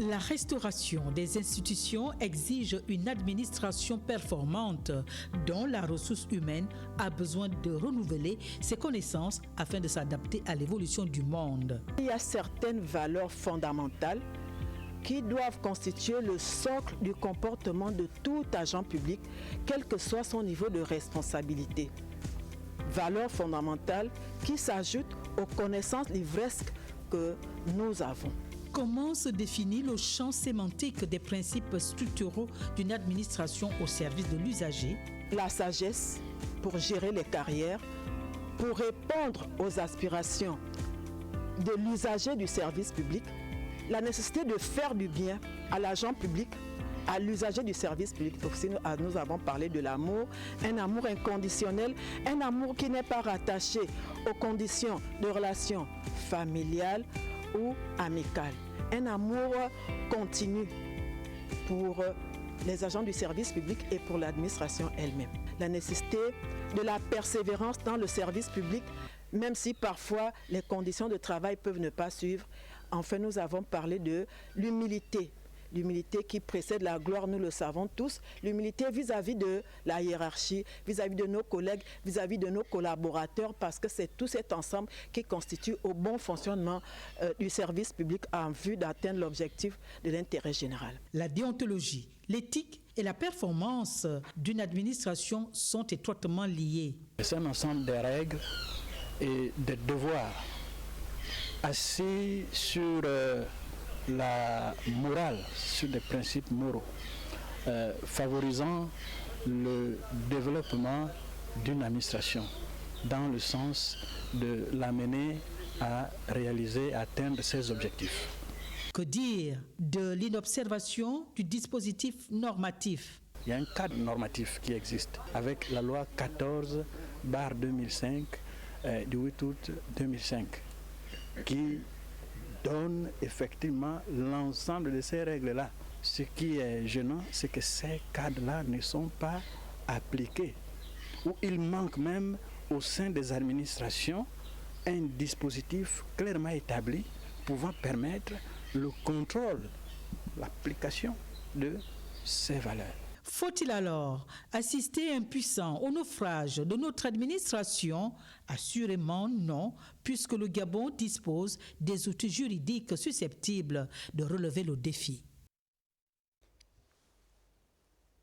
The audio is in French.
La restauration des institutions exige une administration performante dont la ressource humaine a besoin de renouveler ses connaissances afin de s'adapter à l'évolution du monde. Il y a certaines valeurs fondamentales qui doivent constituer le socle du comportement de tout agent public, quel que soit son niveau de responsabilité. Valeurs fondamentales qui s'ajoutent aux connaissances livresques que nous avons. Comment se définit le champ sémantique des principes structuraux d'une administration au service de l'usager? La sagesse pour gérer les carrières, pour répondre aux aspirations de l'usager du service public, la nécessité de faire du bien à l'agent public, à l'usager du service public. Aussi, nous avons parlé de l'amour, un amour inconditionnel, un amour qui n'est pas rattaché aux conditions de relations familiales ou amicales. Un amour continu pour les agents du service public et pour l'administration elle-même. La nécessité de la persévérance dans le service public, même si parfois les conditions de travail peuvent ne pas suivre. Enfin, nous avons parlé de l'humilité. L'humilité qui précède la gloire, nous le savons tous. L'humilité vis-à-vis de la hiérarchie, vis-à-vis de nos collègues, vis-à-vis de nos collaborateurs, parce que c'est tout cet ensemble qui constitue au bon fonctionnement du service public en vue d'atteindre l'objectif de l'intérêt général. La déontologie, l'éthique et la performance d'une administration sont étroitement liées. C'est un ensemble de règles et de devoirs assis sur la morale, sur des principes moraux, favorisant le développement d'une administration dans le sens de l'amener à réaliser, à atteindre ses objectifs. Que dire de l'inobservation du dispositif normatif? Il y a un cadre normatif qui existe avec la loi 14/2005 du 8 août 2005 qui donne effectivement l'ensemble de ces règles-là. Ce qui est gênant, c'est que ces cadres-là ne sont pas appliqués, ou il manque même au sein des administrations un dispositif clairement établi pouvant permettre le contrôle, l'application de ces valeurs. Faut-il alors assister impuissant au naufrage de notre administration? Assurément non, puisque le Gabon dispose des outils juridiques susceptibles de relever le défi.